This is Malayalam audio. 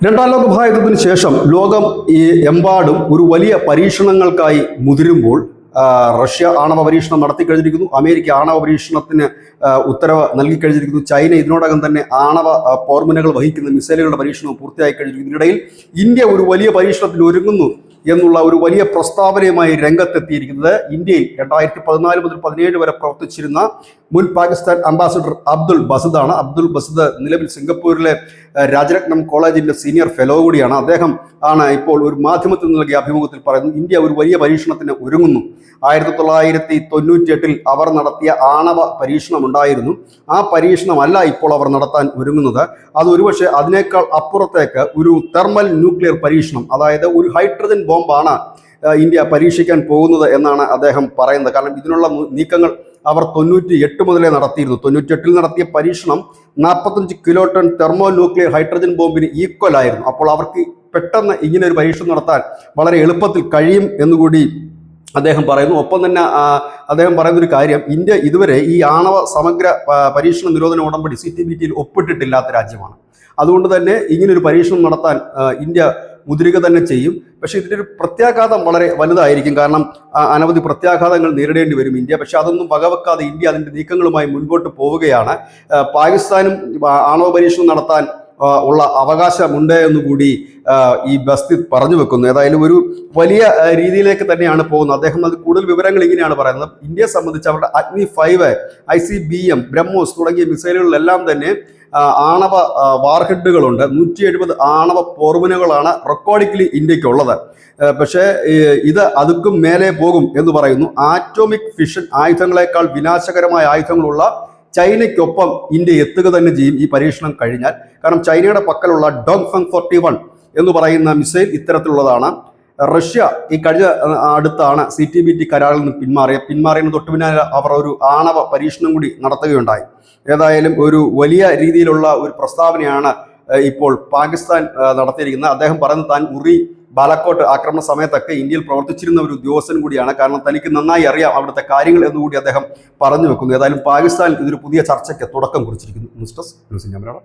രണ്ടാം ലോക മഹായുദ്ധത്തിന് ശേഷം ലോകം എമ്പാടും ഒരു വലിയ പരീക്ഷണങ്ങൾക്കായി മുതിരുമ്പോൾ റഷ്യ ആണവ പരീക്ഷണം നടത്തി കഴിഞ്ഞിരിക്കുന്നു. അമേരിക്ക ആണവ പരീക്ഷണത്തിന് ഉത്തരവ് നൽകിക്കഴിഞ്ഞിരിക്കുന്നു. ചൈന ഇതിനോടകം തന്നെ ആണവ പോർമുനകൾ വഹിക്കുന്ന മിസൈലുകളുടെ പരീക്ഷണവും പൂർത്തിയായി കഴിഞ്ഞിരിക്കുന്നു. ഇതിനിടയിൽ ഇന്ത്യ ഒരു വലിയ പരീക്ഷണത്തിന് ഒരുങ്ങുന്നു എന്നുള്ള ഒരു വലിയ പ്രസ്താവനയുമായി രംഗത്തെത്തിയിരിക്കുന്നത് ഇന്ത്യയിൽ 2014 മുതൽ 2017 വരെ പ്രവർത്തിച്ചിരുന്ന മുൻ പാകിസ്ഥാൻ അംബാസിഡർ അബ്ദുൾ ബസദാണ്. അബ്ദുൾ ബസദ് നിലവിൽ സിംഗപ്പൂരിലെ രാജരത്നം കോളേജിന്റെ സീനിയർ ഫെലോ കൂടിയാണ്. അദ്ദേഹം ആണ് ഇപ്പോൾ ഒരു മാധ്യമത്തിൽ നൽകിയ അഭിമുഖത്തിൽ പറയുന്നത് ഇന്ത്യ ഒരു വലിയ പരീക്ഷണത്തിന് ഒരുങ്ങുന്നു. 1998 അവർ നടത്തിയ ആണവ പരീക്ഷണം ഉണ്ടായിരുന്നു. ആ പരീക്ഷണമല്ല ഇപ്പോൾ അവർ നടത്താൻ ഒരുങ്ങുന്നത്. അത് ഒരുപക്ഷെ അതിനേക്കാൾ അപ്പുറത്തേക്ക് ഒരു തെർമൽ ന്യൂക്ലിയർ പരീക്ഷണം, അതായത് ഒരു ഹൈഡ്രജൻ ബോംബാണ് ഇന്ത്യ പരീക്ഷിക്കാൻ പോകുന്നത് എന്നാണ് അദ്ദേഹം പറയുന്നത്. കാരണം ഇതിനുള്ള നീക്കങ്ങൾ അവർ 98 മുതലേ നടത്തിയിരുന്നു. 98 നടത്തിയ പരീക്ഷണം 45 kiloton thermonuclear hydrogen ബോംബിന് ഈക്വൽ ആയിരുന്നു. അപ്പോൾ അവർക്ക് പെട്ടെന്ന് ഇങ്ങനെ ഒരു പരീക്ഷണം നടത്താൻ വളരെ എളുപ്പത്തിൽ കഴിയും എന്നുകൂടി അദ്ദേഹം പറയുന്നു. ഒപ്പം തന്നെ അദ്ദേഹം പറയുന്നൊരു കാര്യം, ഇന്ത്യ ഇതുവരെ ഈ ആണവ സമഗ്ര പരീക്ഷണ നിരോധന ഉടമ്പടി CTBTയിൽ ഒപ്പിട്ടിട്ടില്ലാത്ത രാജ്യമാണ്. അതുകൊണ്ട് തന്നെ ഇങ്ങനൊരു പരീക്ഷണം നടത്താൻ ഇന്ത്യ മുദ്രിക തന്നെ ചെയ്യും. പക്ഷേ ഇതിൻ്റെ ഒരു പ്രത്യാഘാതം വളരെ വലുതായിരിക്കും. കാരണം അനവധി പ്രത്യാഘാതങ്ങൾ നേരിടേണ്ടി വരും ഇന്ത്യ. പക്ഷെ അതൊന്നും വകവെക്കാതെ ഇന്ത്യ അതിൻ്റെ നീക്കങ്ങളുമായി മുൻപോട്ട് പോവുകയാണ്. പാകിസ്ഥാനും ആണവ പരീക്ഷണം നടത്താൻ ഉള്ള അവകാശമുണ്ട് എന്നുകൂടി ഈ ബസ്തിത് പറഞ്ഞു വെക്കുന്നു. ഏതായാലും ഒരു വലിയ രീതിയിലേക്ക് തന്നെയാണ് പോകുന്നത്. അദ്ദേഹം അത് കൂടുതൽ വിവരങ്ങൾ ഇങ്ങനെയാണ് പറയുന്നത്. ഇന്ത്യയെ സംബന്ധിച്ച് അവരുടെ അഗ്നി 5, ICBM, ബ്രഹ്മോസ് തുടങ്ങിയ മിസൈലുകളിലെല്ലാം തന്നെ ആണവ വാർഹെഡുകളുണ്ട്. 170 ആണവ പോർമുനകളാണ് റെക്കോർഡിക്കലി ഇന്ത്യക്കുള്ളത്. പക്ഷേ ഇത് അതുക്കും മേലെ പോകും എന്ന് പറയുന്നു. ആറ്റോമിക് ഫിഷൻ ആയുധങ്ങളെക്കാൾ വിനാശകരമായ ആയുധങ്ങളുള്ള ചൈനയ്ക്കൊപ്പം ഇന്ത്യ എത്തുക തന്നെ ചെയ്യും ഈ പരീക്ഷണം കഴിഞ്ഞാൽ. കാരണം ചൈനയുടെ പക്കലുള്ള ഡോങ്ഫങ് 41 എന്ന് പറയുന്ന മിസൈൽ ഇത്തരത്തിലുള്ളതാണ്. റഷ്യ ഈ കഴിഞ്ഞ അടുത്താണ് CTBT കരാറിൽ നിന്ന് പിന്മാറിയതിന് തൊട്ടു പിന്നാലെ അവർ ഒരു ആണവ പരീക്ഷണം കൂടി നടത്തുകയുണ്ടായി. ഏതായാലും ഒരു വലിയ രീതിയിലുള്ള ഒരു പ്രസ്താവനയാണ് ഇപ്പോൾ പാകിസ്ഥാൻ നടത്തിയിരിക്കുന്നത്. അദ്ദേഹം പറയുന്നത് താൻ ഉറി ബാലക്കോട്ട് ആക്രമണ സമയത്തൊക്കെ ഇന്ത്യയിൽ പ്രവർത്തിച്ചിരുന്ന ഒരു ഉദ്യോഗസ്ഥൻ കൂടിയാണ്. കാരണം തനിക്ക് നന്നായി അറിയാം അവിടുത്തെ കാര്യങ്ങൾ എന്നുകൂടി അദ്ദേഹം പറഞ്ഞു വെക്കുന്നു. ഏതായാലും പാകിസ്ഥാൻ ഇതൊരു പുതിയ ചർച്ചയ്ക്ക് തുടക്കം കുറിച്ചിരിക്കുന്നു. News desk news India Malayalam.